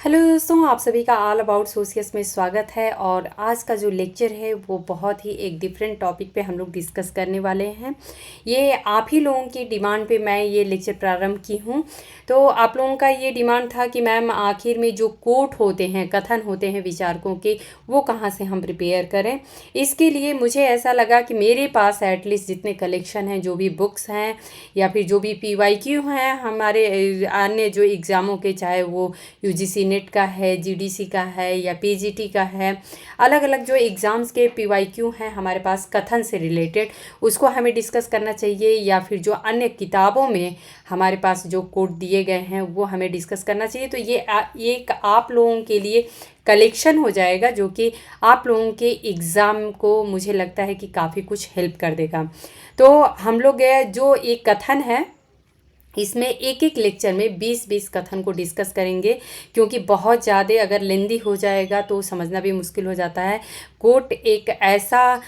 Hello दोस्तों, आप सभी का ऑल अबाउट सोशियस में स्वागत है। और आज का जो लेक्चर है वो बहुत ही एक डिफरेंट टॉपिक पे हम लोग डिस्कस करने वाले हैं। ये आप ही लोगों की डिमांड पे मैं ये लेक्चर प्रारंभ की हूँ। तो आप लोगों का ये डिमांड था कि मैम आखिर में जो कोट होते हैं, कथन होते हैं विचारकों के, वो कहाँ से हम प्रिपेयर करें। इसके लिए मुझे ऐसा लगा कि मेरे पास एटलीस्ट जितने कलेक्शन हैं, जो भी बुक्स हैं या फिर जो भी PYQ हैं हमारे अन्य जो एग्ज़ामों के, चाहे वो UGC नेट का है, GDC का है या PGT का है, अलग अलग जो एग्ज़ाम्स के PYQ हैं हमारे पास कथन से रिलेटेड, उसको हमें डिस्कस करना चाहिए। या फिर जो अन्य किताबों में हमारे पास जो कोट दिए गए हैं वो हमें डिस्कस करना चाहिए। तो ये एक आप लोगों के लिए कलेक्शन हो जाएगा जो कि आप लोगों के एग्ज़ाम को मुझे लगता है कि काफ़ी कुछ हेल्प कर देगा। तो हम लोग जो एक कथन है, इसमें एक एक लेक्चर में 20-20 कथन को डिस्कस करेंगे, क्योंकि बहुत ज़्यादा अगर लेंदी हो जाएगा तो समझना भी मुश्किल हो जाता है। कोट एक ऐसा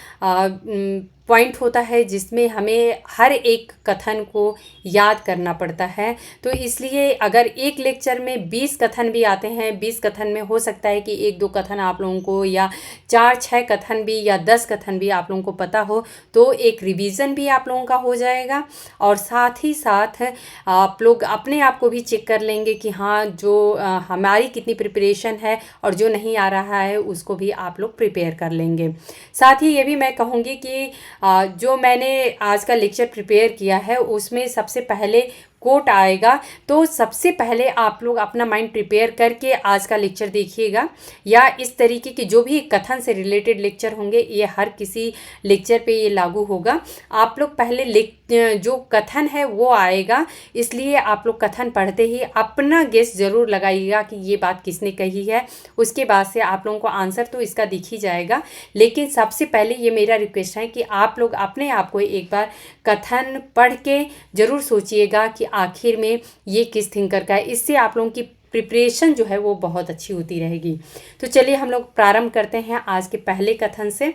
पॉइंट होता है जिसमें हमें हर एक कथन को याद करना पड़ता है। तो इसलिए अगर एक लेक्चर में 20 कथन भी आते हैं, 20 कथन में हो सकता है कि 1-2 कथन आप लोगों को, या 4-6 कथन भी, या 10 कथन भी आप लोगों को पता हो, तो एक रिवीजन भी आप लोगों का हो जाएगा। और साथ ही साथ आप लोग अपने आप को भी चेक कर लेंगे कि हाँ, जो हमारी कितनी प्रिपरेशन है, और जो नहीं आ रहा है उसको भी आप लोग प्रिपेयर कर लेंगे। साथ ही ये भी मैं कहूँगी कि जो मैंने आज का लेक्चर प्रिपेयर किया है उसमें सबसे पहले कोट आएगा। तो सबसे पहले आप लोग अपना माइंड प्रिपेयर करके आज का लेक्चर देखिएगा, या इस तरीके के जो भी कथन से रिलेटेड लेक्चर होंगे ये हर किसी लेक्चर पे ये लागू होगा। आप लोग पहले जो कथन है वो आएगा, इसलिए आप लोग कथन पढ़ते ही अपना गेस ज़रूर लगाइएगा कि ये बात किसने कही है। उसके बाद से आप लोगों को आंसर तो इसका दिख ही जाएगा, लेकिन सबसे पहले ये मेरा रिक्वेस्ट है कि आप लोग अपने आप को एक बार कथन पढ़ के ज़रूर सोचिएगा कि आखिर में ये किस थिंकर का है। इससे आप लोगों की प्रिपरेशन जो है वो बहुत अच्छी होती रहेगी। तो चलिए हम लोग प्रारंभ करते हैं आज के पहले कथन से।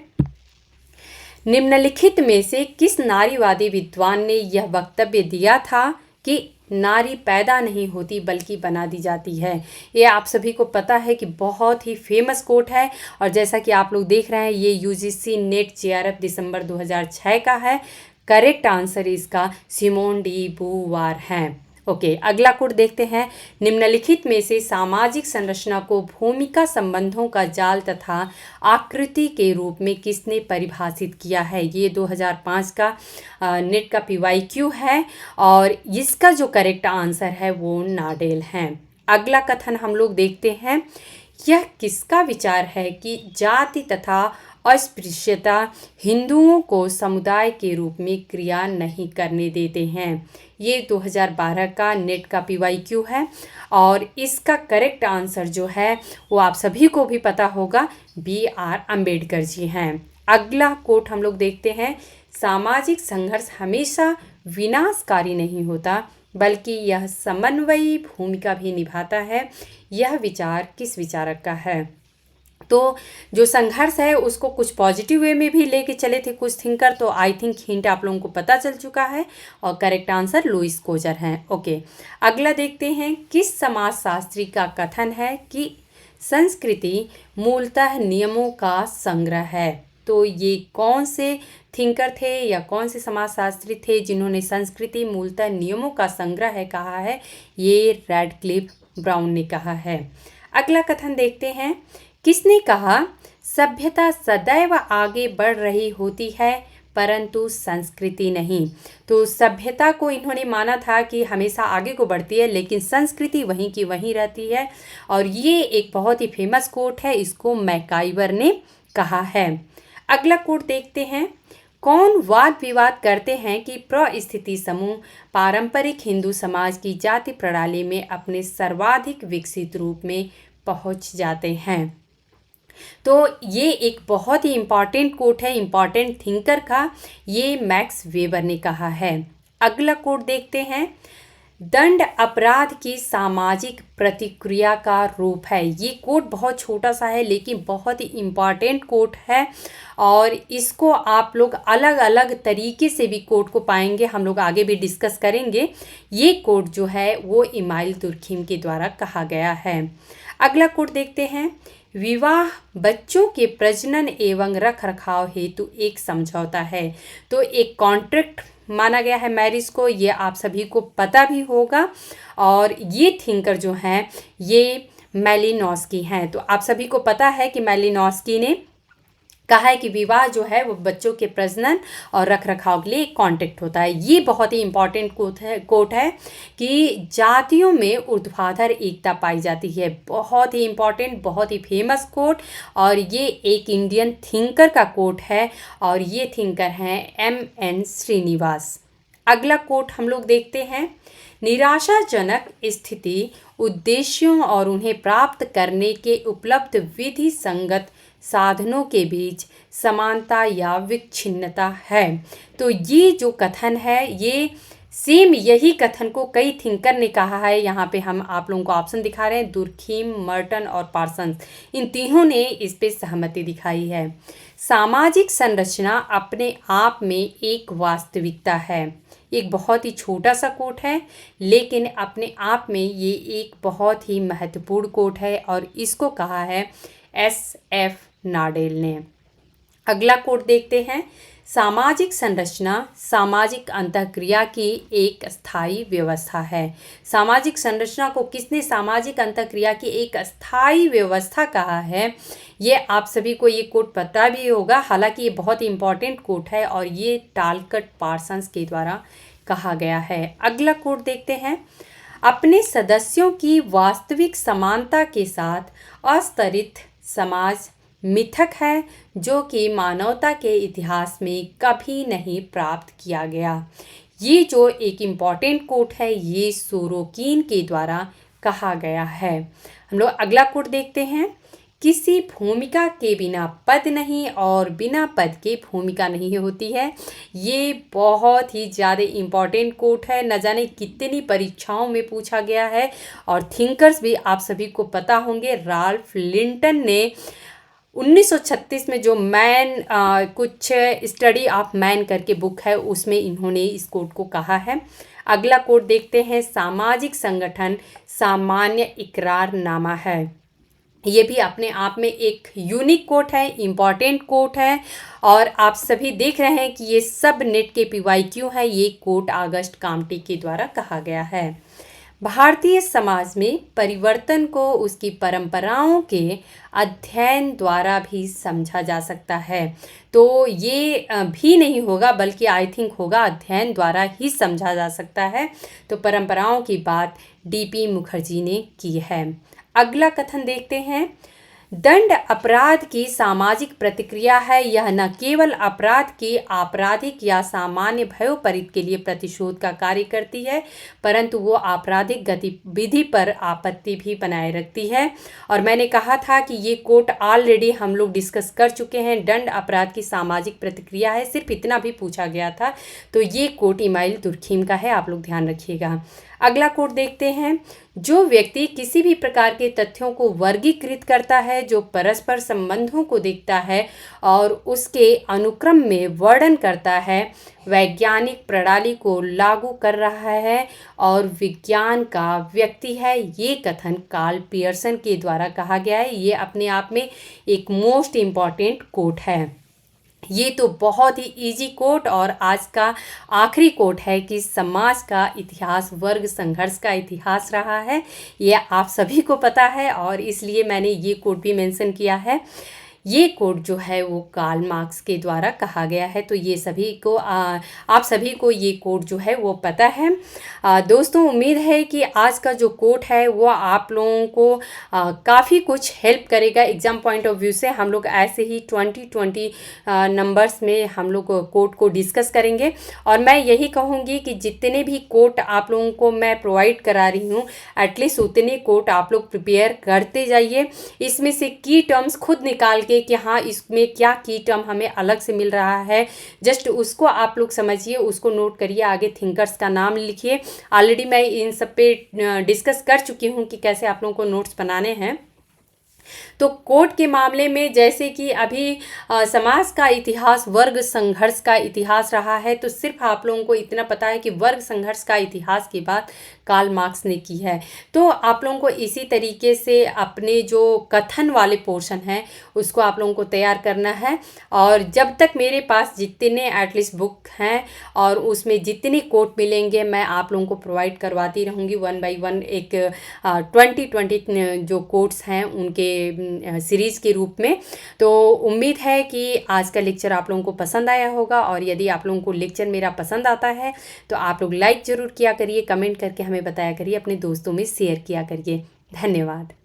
निम्नलिखित में से किस नारीवादी विद्वान ने यह वक्तव्य दिया था कि नारी पैदा नहीं होती बल्कि बना दी जाती है। ये आप सभी को पता है कि बहुत ही फेमस कोट है, और जैसा कि आप लोग देख रहे हैं ये UGC नेट JRF दिसंबर 2006 का है। करेक्ट आंसर इसका सिमोन डी बूवार है। ओके, अगला कोट देखते हैं। निम्नलिखित में से सामाजिक संरचना को भूमिका संबंधों का जाल तथा आकृति के रूप में किसने परिभाषित किया है। ये 2005 का नेट का PYQ है, और इसका जो करेक्ट आंसर है वो नाडेल है। अगला कथन हम लोग देखते हैं। यह किसका विचार है कि जाति तथा अस्पृश्यता हिंदुओं को समुदाय के रूप में क्रिया नहीं करने देते हैं। ये 2012 का नेट का PYQ है, और इसका करेक्ट आंसर जो है वो आप सभी को भी पता होगा, BR अम्बेडकर जी हैं। अगला कोट हम लोग देखते हैं। सामाजिक संघर्ष हमेशा विनाशकारी नहीं होता बल्कि यह समन्वयी भूमिका भी निभाता है। यह विचार किस विचारक का है। तो जो संघर्ष है उसको कुछ पॉजिटिव वे में भी लेके चले थे कुछ थिंकर, तो आई थिंक हिंट आप लोगों को पता चल चुका है, और करेक्ट आंसर लुईस कोजर हैं। ओके, अगला देखते हैं। किस समाजशास्त्री का कथन है कि संस्कृति मूलतः नियमों का संग्रह है। तो ये कौन से थिंकर थे या कौन से समाजशास्त्री थे जिन्होंने संस्कृति मूलतः नियमों का संग्रह है कहा है। ये रैडक्लिफ ब्राउन ने कहा है। अगला कथन देखते हैं। किसने कहा सभ्यता सदैव आगे बढ़ रही होती है परंतु संस्कृति नहीं। तो सभ्यता को इन्होंने माना था कि हमेशा आगे को बढ़ती है, लेकिन संस्कृति वहीं की वहीं रहती है। और ये एक बहुत ही फेमस कोट है, इसको मैकाइवर ने कहा है। अगला कोट देखते हैं। कौन वाद विवाद करते हैं कि प्रस्थिति समूह पारंपरिक हिंदू समाज की जाति प्रणाली में अपने सर्वाधिक विकसित रूप में पहुंच जाते हैं। तो ये एक बहुत ही इम्पॉर्टेंट कोट है, इम्पॉर्टेंट थिंकर का। ये मैक्स वेबर ने कहा है। अगला कोट देखते हैं। दंड अपराध की सामाजिक प्रतिक्रिया का रूप है। ये कोट बहुत छोटा सा है लेकिन बहुत ही इम्पॉर्टेंट कोट है और इसको आप लोग अलग अलग तरीके से भी कोट को पाएंगे, हम लोग आगे भी डिस्कस करेंगे। ये कोट जो है वो इमाइल दुर्खिम के द्वारा कहा गया है। अगला कोट देखते हैं। विवाह बच्चों के प्रजनन एवं रख रखाव हेतु एक समझौता है। तो एक कॉन्ट्रैक्ट माना गया है मैरिज को, ये आप सभी को पता भी होगा। और ये थिंकर जो हैं ये मैलिनोस्की हैं। तो आप सभी को पता है कि मैलिनोस्की ने कहा है कि विवाह जो है वो बच्चों के प्रजनन और रख रखाव के लिए एक कॉन्ट्रैक्ट होता है। ये बहुत ही इंपॉर्टेंट कोट है कि जातियों में ऊर्ध्वाधर एकता पाई जाती है। बहुत ही इंपॉर्टेंट, बहुत ही फेमस कोट और ये एक इंडियन थिंकर का कोट है और ये थिंकर हैं M.N. श्रीनिवास। अगला कोट हम लोग देखते हैं। निराशाजनक स्थिति उद्देश्यों और उन्हें प्राप्त करने के उपलब्ध विधि संगत साधनों के बीच समानता या विच्छिन्नता है। तो ये जो कथन है ये सेम यही कथन को कई थिंकर ने कहा है। यहाँ पे हम आप लोगों को ऑप्शन दिखा रहे हैं, दुर्खिम, मर्टन और पार्सन्स, इन तीनों ने इस पे सहमति दिखाई है। सामाजिक संरचना अपने आप में एक वास्तविकता है। एक बहुत ही छोटा सा कोट है लेकिन अपने आप में ये एक बहुत ही महत्वपूर्ण कोट है और इसको कहा है S.F. नाडेल ने। अगला कोट देखते हैं। सामाजिक संरचना सामाजिक अंतःक्रिया की एक स्थायी व्यवस्था है। सामाजिक संरचना को किसने सामाजिक अंतःक्रिया की एक स्थायी व्यवस्था कहा है? ये आप सभी को ये कोट पता भी होगा, हालांकि ये बहुत ही इंपॉर्टेंट कोट है और ये टालकट पार्सन्स के द्वारा कहा गया है। अगला कोट देखते हैं। अपने सदस्यों की वास्तविक समानता के साथ अस्तरित समाज मिथक है जो कि मानवता के इतिहास में कभी नहीं प्राप्त किया गया। ये जो एक इम्पॉर्टेंट कोट है ये सोरोकिन के द्वारा कहा गया है। हम लोग अगला कोट देखते हैं। किसी भूमिका के बिना पद नहीं और बिना पद के भूमिका नहीं होती है। ये बहुत ही ज़्यादा इम्पॉर्टेंट कोट है, न जाने कितनी परीक्षाओं में पूछा गया है और थिंकर्स भी आप सभी को पता होंगे। राल्फ लिंटन ने 1936 में जो कुछ स्टडी ऑफ मैन करके बुक है उसमें इन्होंने इस कोट को कहा है। अगला कोट देखते हैं। सामाजिक संगठन सामान्य इकरारनामा है। ये भी अपने आप में एक यूनिक कोट है, इम्पॉर्टेंट कोट है और आप सभी देख रहे हैं कि ये सब नेट के PYQ है। ये कोट अगस्ट काम्टे के द्वारा कहा गया है। भारतीय समाज में परिवर्तन को उसकी परंपराओं के अध्ययन द्वारा भी समझा जा सकता है। तो ये भी नहीं होगा बल्कि आई थिंक होगा अध्ययन द्वारा ही समझा जा सकता है। तो परंपराओं की बात DP मुखर्जी ने की है। अगला कथन देखते हैं। दंड अपराध की सामाजिक प्रतिक्रिया है। यह न केवल अपराध के आपराधिक या सामान्य भयोपरीत के लिए प्रतिशोध का कार्य करती है परंतु वो आपराधिक गतिविधि पर आपत्ति भी बनाए रखती है। और मैंने कहा था कि ये कोट ऑलरेडी हम लोग डिस्कस कर चुके हैं। दंड अपराध की सामाजिक प्रतिक्रिया है, सिर्फ इतना भी पूछा गया था। तो ये कोट इमाइल दुर्खिम का है, आप लोग ध्यान रखिएगा। अगला कोट देखते हैं। जो व्यक्ति किसी भी प्रकार के तथ्यों को वर्गीकृत करता है, जो परस्पर संबंधों को देखता है और उसके अनुक्रम में वर्णन करता है, वैज्ञानिक प्रणाली को लागू कर रहा है और विज्ञान का व्यक्ति है। ये कथन कार्ल पियर्सन के द्वारा कहा गया है। ये अपने आप में एक मोस्ट इम्पॉर्टेंट कोट है। ये तो बहुत ही इजी कोट और आज का आखिरी कोट है कि समाज का इतिहास वर्ग संघर्ष का इतिहास रहा है। ये आप सभी को पता है और इसलिए मैंने ये कोट भी मेंशन किया है। ये कोट जो है वो कार्ल मार्क्स के द्वारा कहा गया है। तो ये सभी को आप सभी को ये कोट जो है वो पता है। दोस्तों उम्मीद है कि आज का जो कोट है वो आप लोगों को काफ़ी कुछ हेल्प करेगा एग्ज़ाम पॉइंट ऑफ व्यू से। हम लोग ऐसे ही 20 नंबर्स में हम लोग कोट को डिस्कस करेंगे और मैं यही कहूँगी कि जितने भी कोट आप लोगों को मैं प्रोवाइड करा रही हूँ एटलीस्ट उतने कोट आप लोग प्रिपेयर करते जाइए। इसमें से की टर्म्स खुद निकाल पाएंगे कि हाँ इसमें क्या की टर्म हमें अलग से मिल रहा है। जस्ट उसको आप लोग समझिए, उसको नोट करिए, आगे थिंकर्स का नाम लिखिए। ऑलरेडी मैं इन सब पे डिस्कस कर चुकी हूँ कि कैसे आप लोगों को नोट्स बनाने हैं। तो कोर्ट के मामले में जैसे कि अभी समाज का इतिहास वर्ग संघर्ष का इतिहास रहा है, तो सिर्फ आप लोगों को इतना पता है कि वर्ग संघर्ष का इतिहास की बात कार्ल मार्क्स ने की है। तो आप लोगों को इसी तरीके से अपने जो कथन वाले पोर्शन हैं उसको आप लोगों को तैयार करना है। और जब तक मेरे पास जितने एटलीस्ट बुक हैं और उसमें जितने कोट मिलेंगे मैं आप लोगों को प्रोवाइड करवाती रहूँगी वन बाय वन, एक 20 जो कोट्स हैं उनके सीरीज़ के रूप में। तो उम्मीद है कि आज का लेक्चर आप लोगों को पसंद आया होगा, और यदि आप लोगों को लेक्चर मेरा पसंद आता है तो आप लोग लाइक ज़रूर किया करिए, कमेंट करके हमें बताया करिए, अपने दोस्तों में शेयर किया करिए। धन्यवाद।